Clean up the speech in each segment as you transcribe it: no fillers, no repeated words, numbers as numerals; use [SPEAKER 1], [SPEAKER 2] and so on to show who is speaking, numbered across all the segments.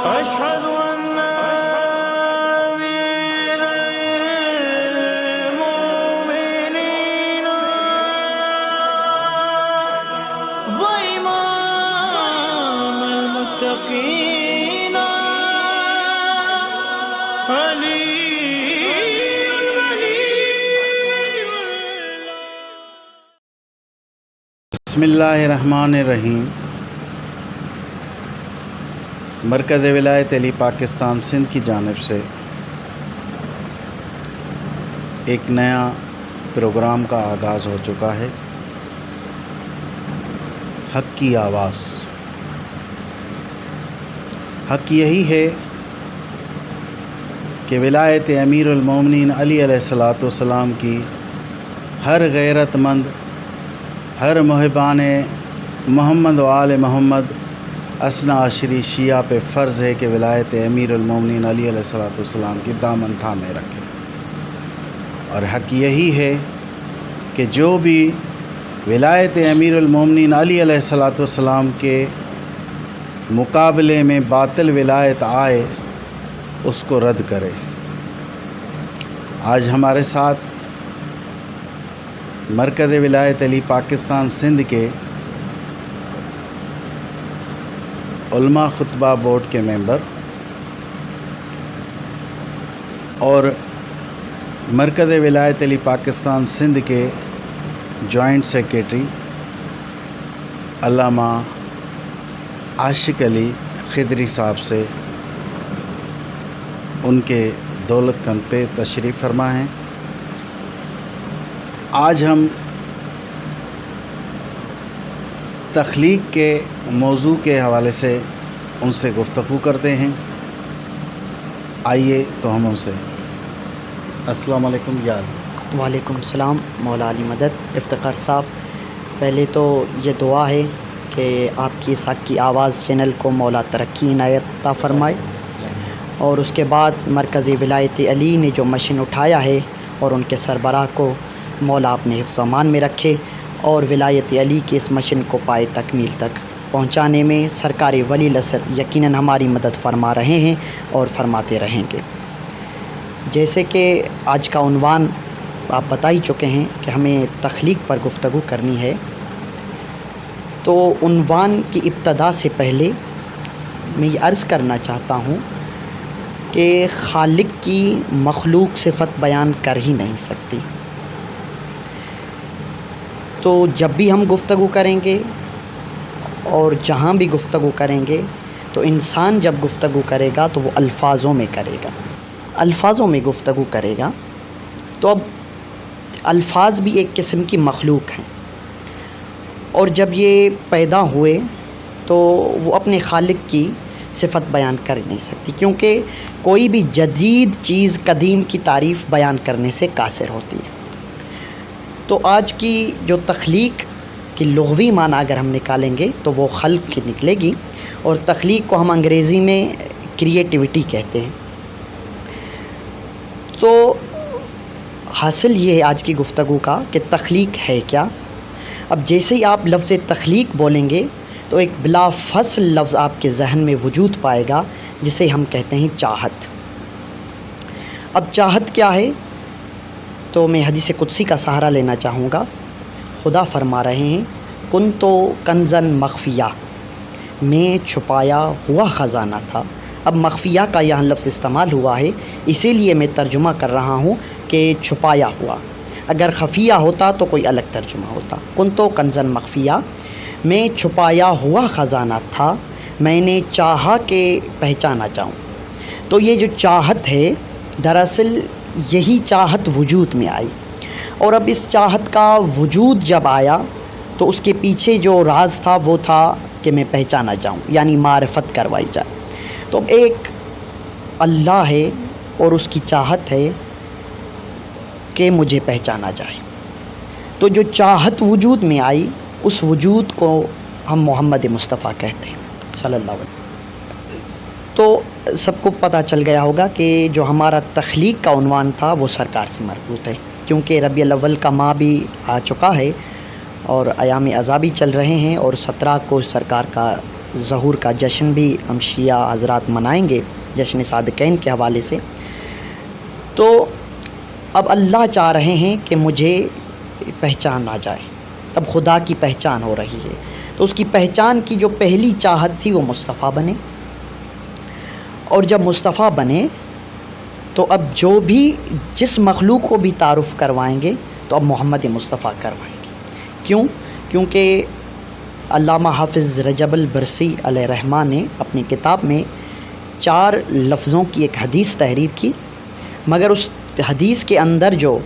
[SPEAKER 1] أشهد أن أمير المؤمنين وإمام المتقين علي
[SPEAKER 2] بسم اللہ الرحمن الرحیم۔ مرکز ولایت علی پاکستان سندھ کی جانب سے ایک نیا پروگرام کا آغاز ہو چکا ہے، حق کی آواز۔ حق یہی ہے کہ ولایت امیر المومنین علی علیہ السلام کی ہر غیرت مند، ہر محبان محمد و آل محمد اثنا عشری شیعہ پہ فرض ہے کہ ولایت امیر المومنین علی علیہ السلام کی دامن تھامے رکھے، اور حق یہی ہے کہ جو بھی ولایت امیر المومنین علی علیہ السلام کے مقابلے میں باطل ولایت آئے اس کو رد کرے۔ آج ہمارے ساتھ مرکز ولایت علی پاکستان سندھ کے علماء خطبہ بورڈ کے ممبر اور مرکز ولایت علی پاکستان سندھ کے جوائنٹ سیکریٹری علامہ عاشق علی خضری صاحب سے ان کے دولت کند پہ تشریف فرما ہیں۔ آج ہم تخلیق کے موضوع کے حوالے سے ان سے گفتگو کرتے ہیں۔ آئیے تو ہم ان سے۔ السلام علیکم یار۔
[SPEAKER 3] وعلیکم السلام مولا علی مدد۔ افتخار صاحب، پہلے تو یہ دعا ہے کہ آپ کی اس حق کی آواز چینل کو مولا ترقی عنایت عطا فرمائے، اور اس کے بعد مرکز ولایت علی نے جو مشن اٹھایا ہے اور ان کے سربراہ کو مولا اپنے حفظ و امان میں رکھے، اور ولایت علی کے اس مشن کو پائے تکمیل تک پہنچانے میں سرکار ولی العصر یقیناً ہماری مدد فرما رہے ہیں اور فرماتے رہیں گے۔ جیسے کہ آج کا عنوان آپ بتا ہی چکے ہیں کہ ہمیں تخلیق پر گفتگو کرنی ہے، تو عنوان کی ابتدا سے پہلے میں یہ عرض کرنا چاہتا ہوں کہ خالق کی مخلوق صفت بیان کر ہی نہیں سکتی۔ تو جب بھی ہم گفتگو کریں گے اور جہاں بھی گفتگو کریں گے، تو انسان جب گفتگو کرے گا تو وہ الفاظوں میں کرے گا، الفاظوں میں گفتگو کرے گا۔ تو اب الفاظ بھی ایک قسم کی مخلوق ہیں، اور جب یہ پیدا ہوئے تو وہ اپنے خالق کی صفت بیان کر نہیں سکتی، کیونکہ کوئی بھی جدید چیز قدیم کی تعریف بیان کرنے سے قاصر ہوتی ہے۔ تو آج کی جو تخلیق کی لغوی معنی اگر ہم نکالیں گے تو وہ خلق کی نکلے گی، اور تخلیق کو ہم انگریزی میں کریٹیوٹی کہتے ہیں۔ تو حاصل یہ ہے آج کی گفتگو کا کہ تخلیق ہے کیا۔ اب جیسے ہی آپ لفظ تخلیق بولیں گے تو ایک بلا فصل لفظ آپ کے ذہن میں وجود پائے گا، جسے ہم کہتے ہیں چاہت۔ اب چاہت کیا ہے؟ تو میں حدیث قدسی کا سہارا لینا چاہوں گا۔ خدا فرما رہے ہیں، کن تو کنزن مخفیہ، میں چھپایا ہوا خزانہ تھا۔ اب مخفیہ کا یہاں لفظ استعمال ہوا ہے، اسی لیے میں ترجمہ کر رہا ہوں کہ چھپایا ہوا۔ اگر خفیہ ہوتا تو کوئی الگ ترجمہ ہوتا۔ کن تو کنزن مخفیہ، میں چھپایا ہوا خزانہ تھا، میں نے چاہا کہ پہچانا جاؤں۔ تو یہ جو چاہت ہے، دراصل یہی چاہت وجود میں آئی، اور اب اس چاہت کا وجود جب آیا تو اس کے پیچھے جو راز تھا وہ تھا کہ میں پہچانا جاؤں، یعنی معرفت کروائی جائے۔ تو ایک اللہ ہے اور اس کی چاہت ہے کہ مجھے پہچانا جائے۔ تو جو چاہت وجود میں آئی، اس وجود کو ہم محمد مصطفیٰ کہتے ہیں صلی اللہ علیہ وسلم۔ تو سب کو پتہ چل گیا ہوگا کہ جو ہمارا تخلیق کا عنوان تھا وہ سرکار سے مربوط ہے، کیونکہ ربیع الاول کا ماہ بھی آ چکا ہے اور ایام عزا بھی چل رہے ہیں، اور 17 کو سرکار کا ظہور کا جشن بھی ہم شیعہ حضرات منائیں گے جشن صادقین کے حوالے سے۔ تو اب اللہ چاہ رہے ہیں کہ مجھے پہچان آ جائے، اب خدا کی پہچان ہو رہی ہے، تو اس کی پہچان کی جو پہلی چاہت تھی وہ مصطفیٰ بنے، اور جب مصطفیٰ بنے تو اب جو بھی جس مخلوق کو بھی تعارف کروائیں گے تو اب محمد مصطفیٰ کروائیں گے۔ کیوں؟ کیونکہ علامہ حافظ رجب البرسی علیہ رحمہ نے اپنی کتاب میں 4 لفظوں کی ایک حدیث تحریر کی، مگر اس حدیث کے اندر جو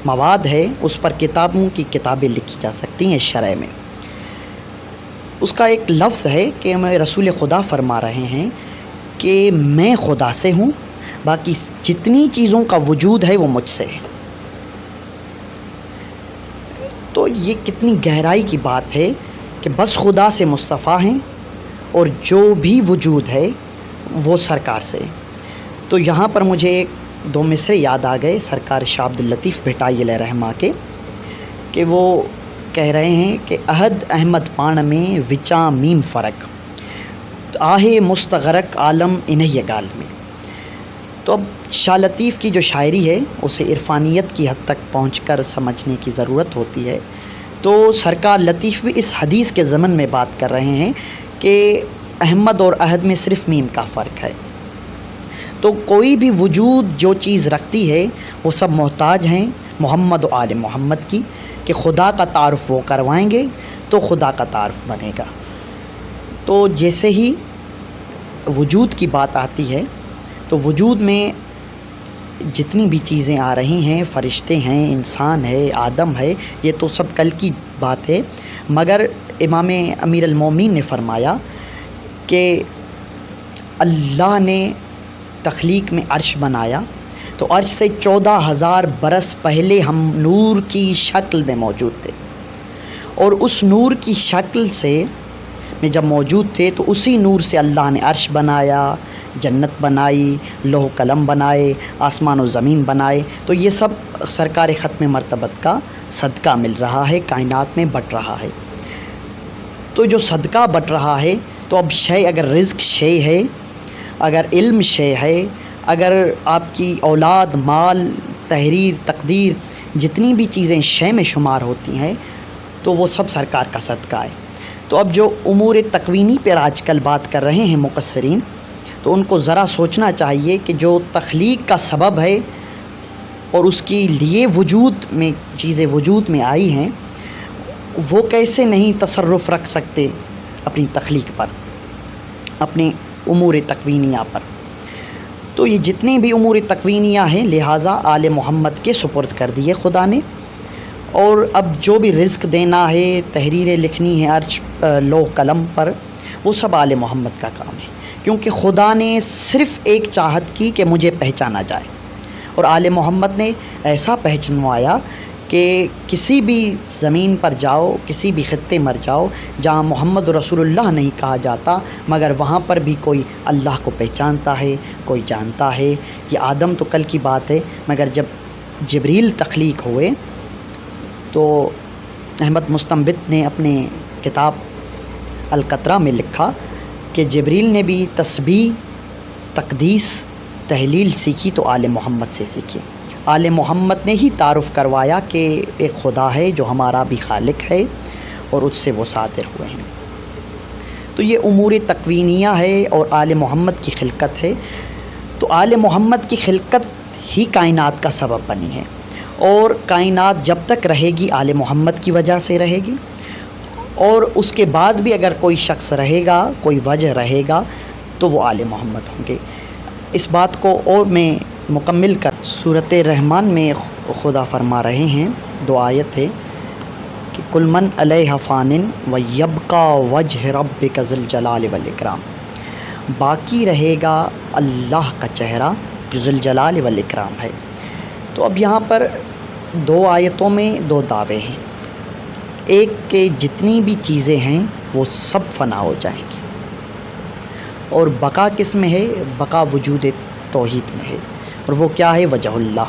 [SPEAKER 3] مواد ہے اس پر کتابیں لکھی جا سکتی ہیں شرع میں۔ اس کا ایک لفظ ہے کہ میں رسول خدا فرما رہے ہیں کہ میں خدا سے ہوں، باقی جتنی چیزوں کا وجود ہے وہ مجھ سے ہے۔ تو یہ کتنی گہرائی کی بات ہے کہ بس خدا سے مصطفیٰ ہیں اور جو بھی وجود ہے وہ سرکار سے۔ تو یہاں پر مجھے 2 مصرے یاد آ گئے سرکار شاہ عبد اللطیف بھٹائی علیہ رحمہ کے، کہ وہ کہہ رہے ہیں کہ عہد احمد پان میں وچاں میم فرق، آہے مستغرق عالم انہی گال میں۔ تو اب شاہ لطیف کی جو شاعری ہے اسے عرفانیت کی حد تک پہنچ کر سمجھنے کی ضرورت ہوتی ہے۔ تو سرکار لطیف بھی اس حدیث کے ضمن میں بات کر رہے ہیں کہ احمد اور عہد میں صرف میم کا فرق ہے۔ تو کوئی بھی وجود جو چیز رکھتی ہے وہ سب محتاج ہیں محمد و آل محمد کی، کہ خدا کا تعارف وہ کروائیں گے تو خدا کا تعارف بنے گا۔ تو جیسے ہی وجود کی بات آتی ہے تو وجود میں جتنی بھی چیزیں آ رہی ہیں، فرشتے ہیں، انسان ہے، آدم ہے، یہ تو سب کل کی بات ہے، مگر امام امیر المومنین نے فرمایا کہ اللہ نے تخلیق میں عرش بنایا تو عرش سے 14,000 برس پہلے ہم نور کی شکل میں موجود تھے، اور اس نور کی شکل سے میں جب موجود تھے تو اسی نور سے اللہ نے عرش بنایا، جنت بنائی، لوح قلم بنائے، آسمان و زمین بنائے۔ تو یہ سب سرکار ختم مرتبت کا صدقہ مل رہا ہے، کائنات میں بٹ رہا ہے۔ تو جو صدقہ بٹ رہا ہے تو اب شے، اگر رزق شے ہے، اگر علم شے ہے، اگر آپ کی اولاد، مال، تحریر، تقدیر، جتنی بھی چیزیں شے میں شمار ہوتی ہیں تو وہ سب سرکار کا صدقہ ہے۔ تو اب جو امور تکوینی پر آج کل بات کر رہے ہیں مقصرین، تو ان کو ذرا سوچنا چاہیے کہ جو تخلیق کا سبب ہے اور اس کے لیے وجود میں چیزیں وجود میں آئی ہیں، وہ کیسے نہیں تصرف رکھ سکتے اپنی تخلیق پر، اپنے امور تکوینیہ پر۔ تو یہ جتنے بھی امور تکوینیہ ہیں لہٰذا آل محمد کے سپرد کر دیے خدا نے، اور اب جو بھی رزق دینا ہے، تحریریں لکھنی ہے عرش لوح قلم پر، وہ سب آل محمد کا کام ہے، کیونکہ خدا نے صرف ایک چاہت کی کہ مجھے پہچانا جائے، اور آل محمد نے ایسا پہچنوایا کہ کسی بھی زمین پر جاؤ، کسی بھی خطے مر جاؤ جہاں محمد رسول اللہ نہیں کہا جاتا، مگر وہاں پر بھی کوئی اللہ کو پہچانتا ہے، کوئی جانتا ہے۔ یہ آدم تو کل کی بات ہے، مگر جب جبریل تخلیق ہوئے تو احمد مستنبط نے اپنے کتاب القطرہ میں لکھا کہ جبریل نے بھی تسبیح، تقدیس، تحلیل سیکھی تو آل محمد سے سیکھی۔ آل محمد نے ہی تعارف کروایا کہ ایک خدا ہے جو ہمارا بھی خالق ہے اور اس سے وہ صادر ہوئے ہیں۔ تو یہ امور تکوینیہ ہے اور آل محمد کی خلقت ہے۔ تو آل محمد کی خلقت ہی کائنات کا سبب بنی ہے، اور کائنات جب تک رہے گی آل محمد کی وجہ سے رہے گی، اور اس کے بعد بھی اگر کوئی شخص رہے گا، کوئی وجہ رہے گا تو وہ آل محمد ہوں گے۔ اس بات کو اور میں مکمل کر سورۃ رحمان میں خدا فرما رہے ہیں، 2 آیت ہے کہ کل من علیہ فان ویبقی وجہ ربک ذی الجلال والاکرام، باقی رہے گا اللہ کا چہرہ جو ذی الجلال والاکرام ہے۔ تو اب یہاں پر 2 آیتوں میں 2 دعوے ہیں، ایک کہ جتنی بھی چیزیں ہیں وہ سب فنا ہو جائیں گی، اور بقا کس میں ہے؟ بقا وجود توحید میں ہے، اور وہ کیا ہے؟ وجہ اللہ۔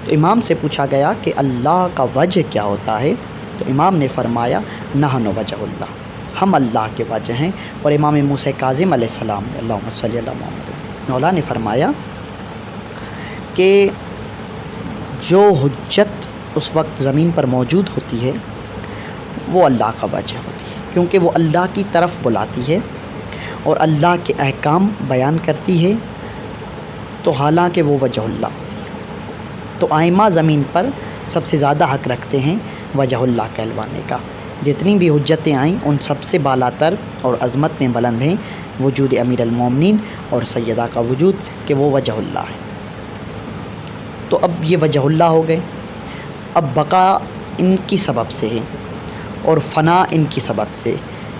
[SPEAKER 3] تو امام سے پوچھا گیا کہ اللہ کا وجہ کیا ہوتا ہے؟ تو امام نے فرمایا نحن وجہ اللہ، ہم اللہ کے وجہ ہیں۔ اور امام موسیٰ کاظم علیہ السلام نے اللہم صلی اللہ محمد مولا نے فرمایا کہ جو حجت اس وقت زمین پر موجود ہوتی ہے وہ اللہ کا وجہ ہوتی ہے، کیونکہ وہ اللہ کی طرف بلاتی ہے اور اللہ کے احکام بیان کرتی ہے، تو حالانکہ وہ وجہ اللہ ہوتی ہے۔ تو ائمہ زمین پر سب سے زیادہ حق رکھتے ہیں وجہ اللہ کہلوانے کا۔ جتنی بھی حجتیں آئیں ان سب سے بالا تر اور عظمت میں بلند ہیں وجود امیر المومنین اور سیدہ کا وجود، کہ وہ وجہ اللہ ہے۔ تو اب یہ وجہ اللہ ہو گئے، اب بقا ان کی سبب سے ہے اور فنا ان کی سبب سے،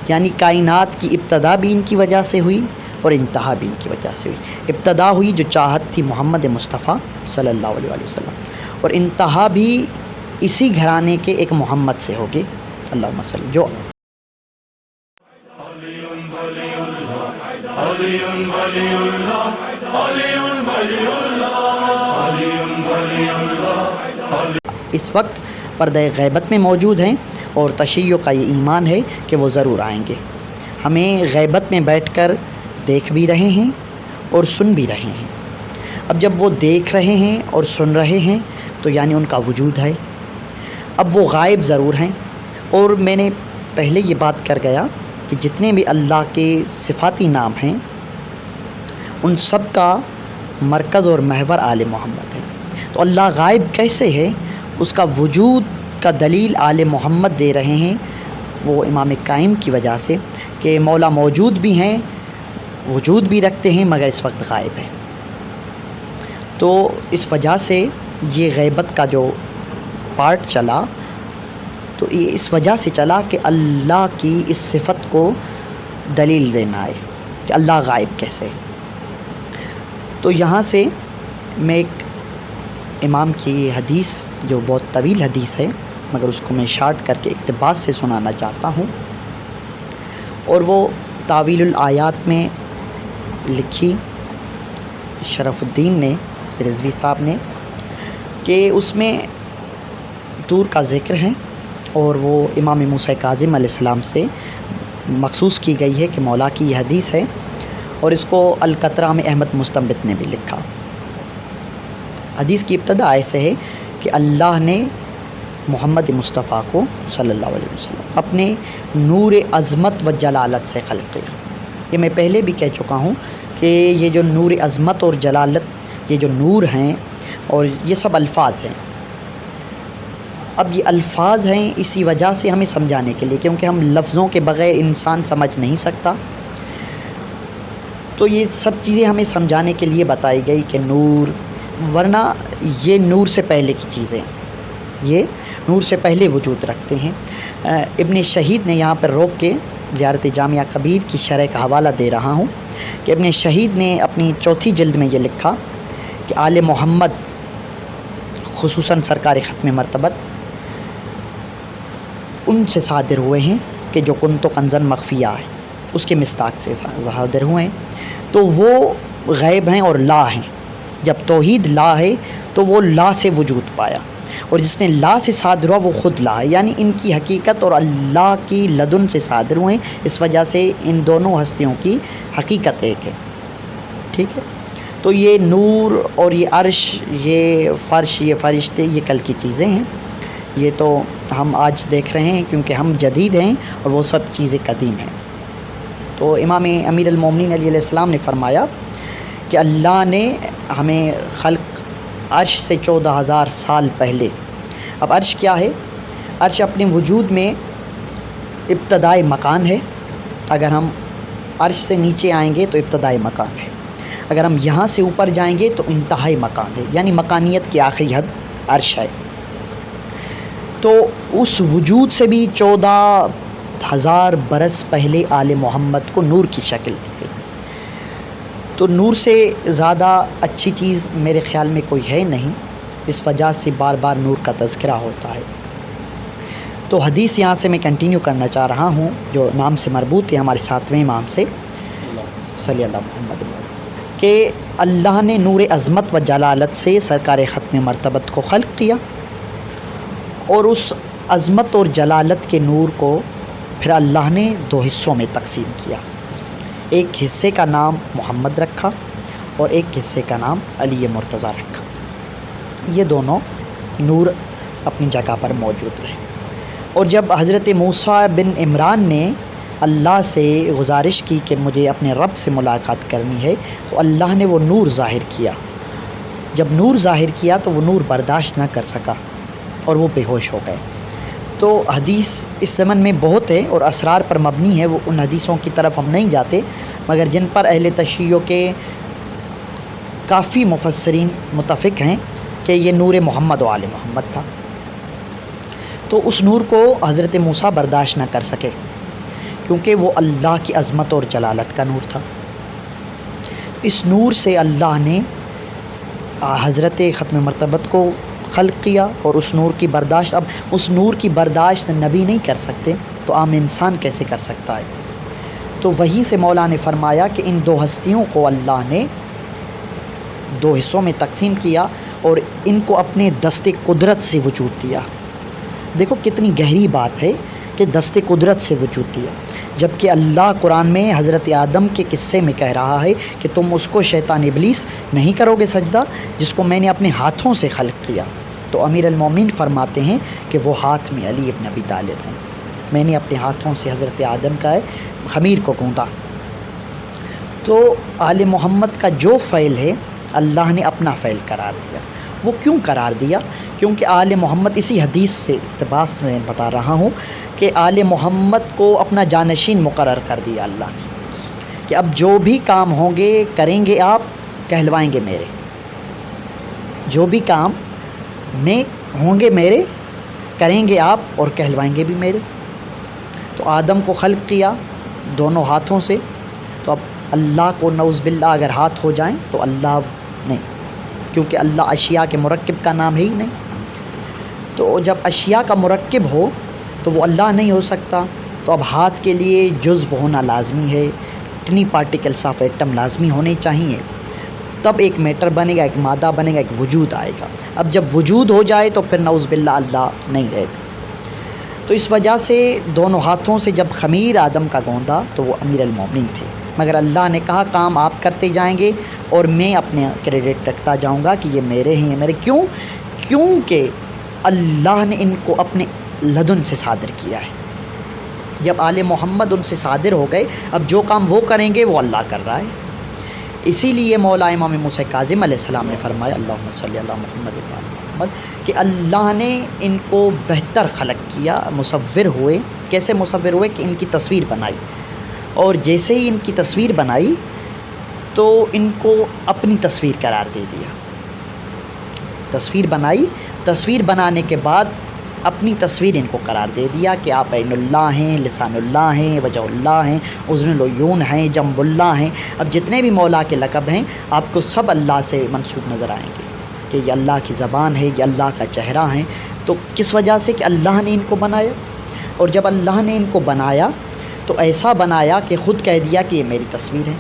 [SPEAKER 3] یعنی کائنات کی ابتدا بھی ان کی وجہ سے ہوئی اور انتہا بھی ان کی وجہ سے ہوئی۔ ابتدا ہوئی جو چاہت تھی محمد مصطفیٰ صلی اللہ علیہ وآلہ وسلم، اور انتہا بھی اسی گھرانے کے ایک محمد سے ہوگی، اللہم صلی، جو اس وقت پردہ غیبت میں موجود ہیں، اور تشیع کا یہ ایمان ہے کہ وہ ضرور آئیں گے۔ ہمیں غیبت میں بیٹھ کر دیکھ بھی رہے ہیں اور سن بھی رہے ہیں۔ اب جب وہ دیکھ رہے ہیں اور سن رہے ہیں تو یعنی ان کا وجود ہے۔ اب وہ غائب ضرور ہیں، اور میں نے پہلے یہ بات کر گیا کہ جتنے بھی اللہ کے صفاتی نام ہیں ان سب کا مرکز اور محور آل محمد ہے۔ تو اللہ غائب کیسے ہے؟ اس کا وجود کا دلیل آل محمد دے رہے ہیں، وہ امام قائم کی وجہ سے، کہ مولا موجود بھی ہیں، وجود بھی رکھتے ہیں، مگر اس وقت غائب ہیں۔ تو اس وجہ سے یہ غیبت کا جو پارٹ چلا، تو یہ اس وجہ سے چلا کہ اللہ کی اس صفت کو دلیل دینا ہے کہ اللہ غائب کیسے ہے۔ تو یہاں سے میں ایک امام کی حدیث جو بہت طویل حدیث ہے مگر اس کو میں شارٹ کر کے اقتباس سے سنانا چاہتا ہوں، اور وہ تعویل الآیات میں لکھی شرف الدین نے رضوی صاحب نے، کہ اس میں طور کا ذکر ہے، اور وہ امام موسیٰ کاظم علیہ السلام سے مخصوص کی گئی ہے کہ مولا کی یہ حدیث ہے، اور اس کو القطرہ میں احمد مستنبط نے بھی لکھا۔ حدیث کی ابتدا ایسے ہے کہ اللہ نے محمد مصطفیٰ کو صلی اللہ علیہ وسلم اپنے نور عظمت و جلالت سے خلق کیا۔ یہ میں پہلے بھی کہہ چکا ہوں کہ یہ جو نور عظمت اور جلالت، یہ جو نور ہیں اور یہ سب الفاظ ہیں۔ اب یہ الفاظ ہیں اسی وجہ سے ہمیں سمجھانے کے لیے، کیونکہ ہم لفظوں کے بغیر انسان سمجھ نہیں سکتا، تو یہ سب چیزیں ہمیں سمجھانے کے لیے بتائی گئی کہ نور، ورنہ یہ نور سے پہلے کی چیزیں ہیں، یہ نور سے پہلے وجود رکھتے ہیں۔ ابن شہید نے یہاں پر روک کے زیارت جامعہ کبیر کی شرح کا حوالہ دے رہا ہوں کہ ابن شہید نے اپنی 4 جلد میں یہ لکھا کہ آل محمد خصوصاً سرکار ختم مرتبت ان سے صادر ہوئے ہیں کہ جو کنت و کنزن مخفیہ ہے، اس کے مصداق سے صادر ہوئے ہیں، تو وہ غیب ہیں اور لا ہیں۔ جب توحید لا ہے تو وہ لا سے وجود پایا، اور جس نے لا سے صادر ہوا وہ خود لا ہے، یعنی ان کی حقیقت اور اللہ کی لدن سے صادر ہوئے ہیں، اس وجہ سے ان دونوں ہستیوں کی حقیقت ایک ہے۔ ٹھیک ہے، تو یہ نور اور یہ عرش، یہ فرش، یہ فرشتے، یہ کل کی چیزیں ہیں، یہ تو ہم آج دیکھ رہے ہیں کیونکہ ہم جدید ہیں اور وہ سب چیزیں قدیم ہیں۔ تو امام امیر المومنین علیہ السلام نے فرمایا کہ اللہ نے ہمیں خلق عرش سے 14,000 سال پہلے۔ اب عرش کیا ہے؟ عرش اپنے وجود میں ابتدائی مکان ہے، اگر ہم عرش سے نیچے آئیں گے تو ابتدائی مکان ہے، اگر ہم یہاں سے اوپر جائیں گے تو انتہائی مکان ہے، یعنی مکانیت کی آخری حد عرش ہے۔ تو اس وجود سے بھی 14,000 برس پہلے آل محمد کو نور کی شکل دی گئی۔ تو نور سے زیادہ اچھی چیز میرے خیال میں کوئی ہے نہیں، اس وجہ سے بار بار نور کا تذکرہ ہوتا ہے۔ تو حدیث یہاں سے میں کنٹینیو کرنا چاہ رہا ہوں جو امام سے مربوط ہے، ہمارے 7ویں امام سے، صلی اللہ محمد کہ اللہ نے نور عظمت و جلالت سے سرکار ختم مرتبت کو خلق کیا، اور اس عظمت اور جلالت کے نور کو پھر اللہ نے دو حصوں میں تقسیم کیا. ایک حصے کا نام محمد رکھا اور ایک حصے کا نام علی مرتضیٰ رکھا. یہ دونوں نور اپنی جگہ پر موجود رہے. اور جب حضرت موسیٰ بن عمران نے اللہ سے گزارش کی کہ مجھے اپنے رب سے ملاقات کرنی ہے، تو اللہ نے وہ نور ظاہر کیا. جب نور ظاہر کیا تو وہ نور برداشت نہ کر سکا اور وہ بے ہوش ہو گئے. تو حدیث اس زمن میں بہت ہے اور اسرار پر مبنی ہے، وہ ان حدیثوں کی طرف ہم نہیں جاتے، مگر جن پر اہل تشیع کے کافی مفسرین متفق ہیں کہ یہ نور محمد و آل محمد تھا. تو اس نور کو حضرت موسیٰ برداشت نہ کر سکے کیونکہ وہ اللہ کی عظمت اور جلالت کا نور تھا. اس نور سے اللہ نے حضرت ختم مرتبت کو خلق کیا، اور اس نور کی برداشت، اب اس نور کی برداشت نبی نہیں کر سکتے تو عام انسان کیسے کر سکتا ہے؟ تو وہیں سے مولا نے فرمایا کہ ان دو ہستیوں کو اللہ نے دو حصوں میں تقسیم کیا اور ان کو اپنے دست قدرت سے وجود دیا. دیکھو کتنی گہری بات ہے کہ دست قدرت سے وجود دیا، جبکہ اللہ قرآن میں حضرت آدم کے قصے میں کہہ رہا ہے کہ تم اس کو شیطان ابلیس نہیں کرو گے سجدہ جس کو میں نے اپنے ہاتھوں سے خلق کیا. تو امیر المومنین فرماتے ہیں کہ وہ ہاتھ میں علی ابن ابی طالب ہیں. میں نے اپنے ہاتھوں سے حضرت آدم کا خمیر کو گوندا. تو آل محمد کا جو فعل ہے اللہ نے اپنا فعل قرار دیا. وہ کیوں قرار دیا؟ کیونکہ آل محمد، اسی حدیث سے اقتباس میں بتا رہا ہوں کہ آل محمد کو اپنا جانشین مقرر کر دیا اللہ نے کہ اب جو بھی کام ہوں گے کریں گے آپ، کہلوائیں گے میرے. جو بھی کام میں ہوں گے میرے، کریں گے آپ اور کہلوائیں گے بھی میرے. تو آدم کو خلق کیا دونوں ہاتھوں سے. تو اب اللہ کو نعوذ باللہ اگر ہاتھ ہو جائیں تو اللہ نہیں، کیونکہ اللہ اشیاء کے مرکب کا نام ہے ہی نہیں. تو جب اشیاء کا مرکب ہو تو وہ اللہ نہیں ہو سکتا. تو اب ہاتھ کے لیے جزو ہونا لازمی ہے، ٹنی پارٹیکلس آف ایٹم لازمی ہونے چاہیے، تب ایک میٹر بنے گا، ایک مادہ بنے گا، ایک وجود آئے گا. اب جب وجود ہو جائے تو پھر نعوذ باللہ اللہ نہیں رہے گا. تو اس وجہ سے دونوں ہاتھوں سے جب خمیر آدم کا گوندا تو وہ امیر المومنین تھے، مگر اللہ نے کہا کام آپ کرتے جائیں گے اور میں اپنے کریڈٹ رکھتا جاؤں گا کہ یہ میرے ہیں، یہ میرے. کیونکہ اللہ نے ان کو اپنے لدن سے صادر کیا ہے. جب آل محمد ان سے صادر ہو گئے، اب جو کام وہ کریں گے وہ اللہ کر رہا ہے. اسی لیے مولا امام موسیٰ کاظم علیہ السلام نے فرمایا اللہم صلی اللہ محمد و علی محمد کہ اللہ نے ان کو بہتر خلق کیا. مصور ہوئے. کیسے مصور ہوئے؟ کہ ان کی تصویر بنائی، اور جیسے ہی ان کی تصویر بنائی تو ان کو اپنی تصویر قرار دے دیا. تصویر بنائی، تصویر بنانے کے بعد اپنی تصویر ان کو قرار دے دیا کہ آپ عین اللہ ہیں، لسان اللہ ہیں، وجہ اللہ ہیں، اذن العیون ہیں، جنب اللہ ہیں. اب جتنے بھی مولا کے لقب ہیں آپ کو سب اللہ سے منسوب نظر آئیں گے کہ یہ اللہ کی زبان ہے، یہ اللہ کا چہرہ ہے. تو کس وجہ سے؟ کہ اللہ نے ان کو بنایا. اور جب اللہ نے ان کو بنایا تو ایسا بنایا کہ خود کہہ دیا کہ یہ میری تصویر ہے.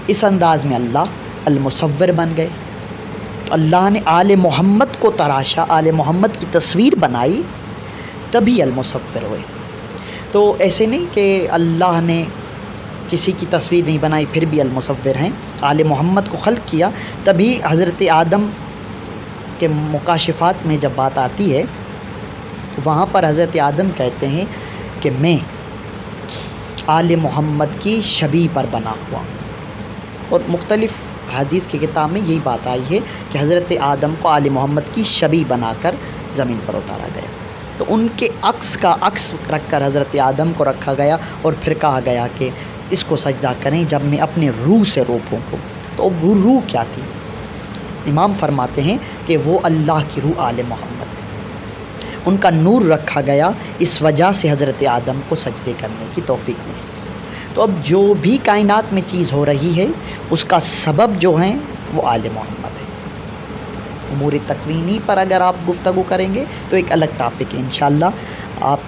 [SPEAKER 3] اس انداز میں اللہ المصور بن گئے. تو اللہ نے آل محمد کو تراشا، آل محمد کی تصویر بنائی، تبھی المصور ہوئے. تو ایسے نہیں کہ اللہ نے کسی کی تصویر نہیں بنائی پھر بھی المصور ہیں. آل محمد کو خلق کیا. تبھی حضرت آدم کے مکاشفات میں جب بات آتی ہے تو وہاں پر حضرت آدم کہتے ہیں کہ میں آل محمد کی شبیہ پر بنا ہوا. اور مختلف حدیث کی کتاب میں یہی بات آئی ہے کہ حضرت آدم کو آل محمد کی شبیہ بنا کر زمین پر اتارا گیا. تو ان کے عکس کا عکس رکھ کر حضرت آدم کو رکھا گیا اور پھر کہا گیا کہ اس کو سجدہ کریں جب میں اپنے روح سے روح پھونکوں. تو وہ روح کیا تھی؟ امام فرماتے ہیں کہ وہ اللہ کی روح آل محمد تھی. ان کا نور رکھا گیا، اس وجہ سے حضرت آدم کو سجدے کرنے کی توفیق ملی. تو اب جو بھی کائنات میں چیز ہو رہی ہے اس کا سبب جو ہیں وہ آل محمد ہے. امور تکوینی پر اگر آپ گفتگو کریں گے تو ایک الگ ٹاپک ہے. انشاءاللہ آپ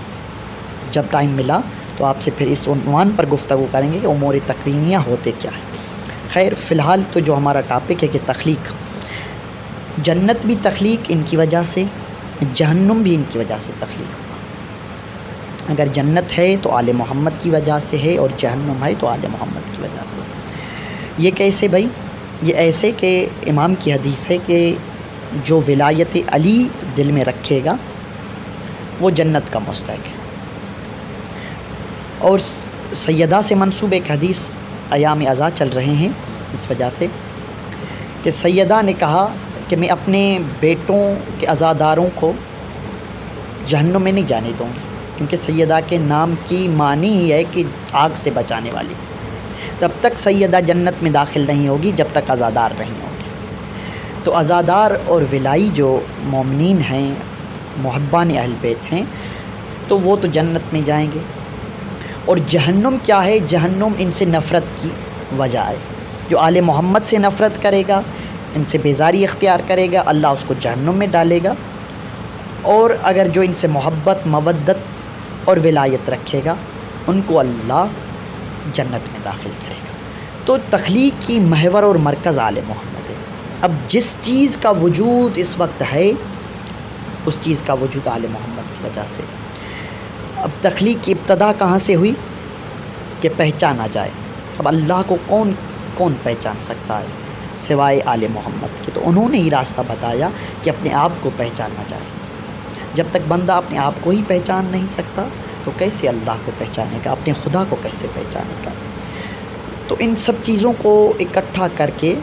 [SPEAKER 3] جب ٹائم ملا تو تو آپ سے پھر اس عنوان پر گفتگو کریں گے کہ امور تکوینیہ ہوتے کیا ہیں۔ خیر فی الحال تو جو ہمارا ٹاپک ہے کہ تخلیق، جنت بھی تخلیق ان کی وجہ سے، جہنم بھی ان کی وجہ سے تخلیق ہوا۔ اگر جنت ہے تو آل محمد کی وجہ سے ہے، اور جہنم ہے تو آل محمد کی وجہ سے۔ یہ کیسے بھائی؟ یہ ایسے کہ امام کی حدیث ہے کہ جو ولایت علی دل میں رکھے گا وہ جنت کا مستحق ہے۔ اور سیدہ سے منسوب ایک حدیث ایام ازا چل رہے ہیں اس وجہ سے کہ سیدہ نے کہا کہ میں اپنے بیٹوں کے عزاداروں کو جہنم میں نہیں جانے دوں گی، کیونکہ سیدہ کے نام کی معنی ہی ہے کہ آگ سے بچانے والی۔ تب تک سیدہ جنت میں داخل نہیں ہوگی جب تک عزادار نہیں ہوں گے۔ تو عزادار اور ولائی جو مومنین ہیں، محبان اہل بیت ہیں، تو وہ تو جنت میں جائیں گے۔ اور جہنم کیا ہے؟ جہنم ان سے نفرت کی وجہ ہے۔ جو آل محمد سے نفرت کرے گا، ان سے بیزاری اختیار کرے گا، اللہ اس کو جہنم میں ڈالے گا۔ اور اگر جو ان سے محبت، مودت اور ولایت رکھے گا، ان کو اللہ جنت میں داخل کرے گا۔ تو تخلیق کی محور اور مرکز آل محمد ہے۔ اب جس چیز کا وجود اس وقت ہے، اس چیز کا وجود آل محمد کی وجہ سے۔ اب تخلیق کی ابتدا کہاں سے ہوئی؟ کہ پہچانا جائے۔ اب اللہ کو کون پہچان سکتا ہے سوائے آل محمد کے؟ تو انہوں نے ہی راستہ بتایا کہ اپنے آپ کو پہچانا جائے۔ جب تک بندہ اپنے آپ کو ہی پہچان نہیں سکتا تو کیسے اللہ کو پہچانے گا، اپنے خدا کو کیسے پہچانے گا؟ تو ان سب چیزوں کو اکٹھا کر کے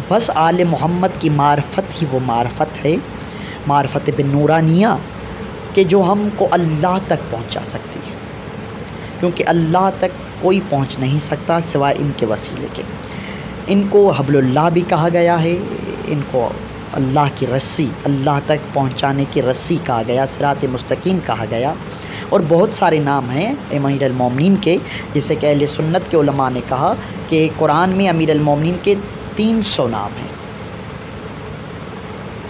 [SPEAKER 3] بس آل محمد کی معرفت ہی وہ معرفت ہے، معرفت بالنورانیہ، کہ جو ہم کو اللہ تک پہنچا سکتی ہے، کیونکہ اللہ تک کوئی پہنچ نہیں سکتا سوائے ان کے وسیلے کے۔ ان کو حبل اللہ بھی کہا گیا ہے، ان کو اللہ کی رسی، اللہ تک پہنچانے کی رسی کہا گیا، صراط مستقیم کہا گیا، اور بہت سارے نام ہیں امیر المومنین کے، جسے کہ اہل سنت کے علماء نے کہا کہ قرآن میں امیر المومنین کے 300 نام ہیں،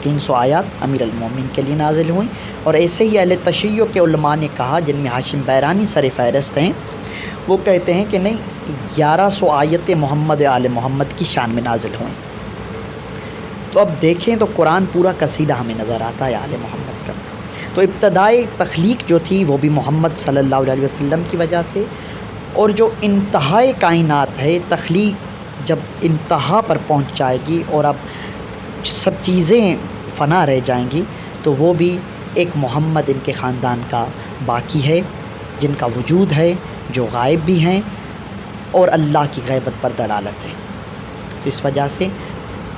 [SPEAKER 3] 300 آیات امیر المومنین کے لیے نازل ہوئیں۔ اور ایسے ہی اہل تشیع کے علماء نے کہا، جن میں ہاشم بیرانی سر فہرست ہیں، وہ کہتے ہیں کہ نہیں، 1100 آیتیں محمد آل محمد کی شان میں نازل ہوئیں۔ تو اب دیکھیں تو قرآن پورا قصیدہ ہمیں نظر آتا ہے آل محمد کا۔ تو ابتدائی تخلیق جو تھی وہ بھی محمد صلی اللہ علیہ وسلم کی وجہ سے، اور جو انتہائی کائنات ہے، تخلیق جب انتہا پر پہنچ جائے گی اور اب سب چیزیں فنا رہ جائیں گی، تو وہ بھی ایک محمد ان کے خاندان کا باقی ہے، جن کا وجود ہے، جو غائب بھی ہیں اور اللہ کی غیبت پر دلالت ہے۔ تو اس وجہ سے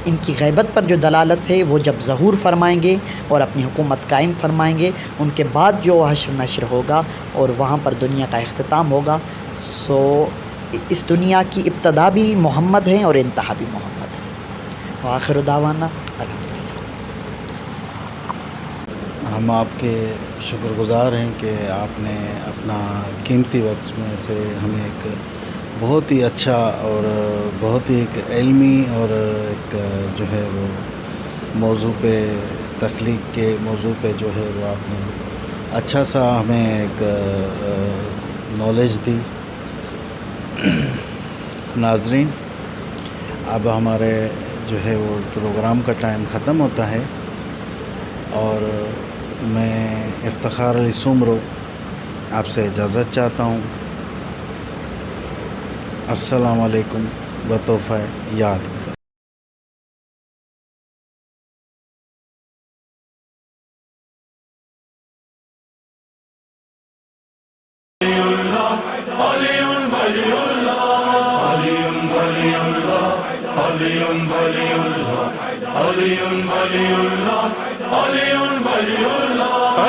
[SPEAKER 3] ان کی غیبت پر جو دلالت ہے، وہ جب ظہور فرمائیں گے اور اپنی حکومت قائم فرمائیں گے، ان کے بعد جو حشر نشر ہوگا اور وہاں پر دنیا کا اختتام ہوگا، سو اس دنیا کی ابتدا بھی محمد ہیں اور انتہا بھی محمد ہے۔ وآخر دعوانا الحمدللہ۔
[SPEAKER 2] ہم آپ کے شکر گزار ہیں کہ آپ نے اپنا قیمتی وقت میں سے ہمیں ایک بہت ہی اچھا اور بہت ہی ایک علمی اور ایک جو ہے وہ موضوع پہ، تخلیق کے موضوع پہ جو ہے وہ آپ نے اچھا سا ہمیں ایک نالج دی۔ ناظرین، اب ہمارے جو ہے وہ پروگرام کا ٹائم ختم ہوتا ہے، اور میں افتخار علی سومرو آپ سے اجازت چاہتا ہوں۔ السلام علیکم بتوفہ یاد۔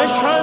[SPEAKER 1] أشهد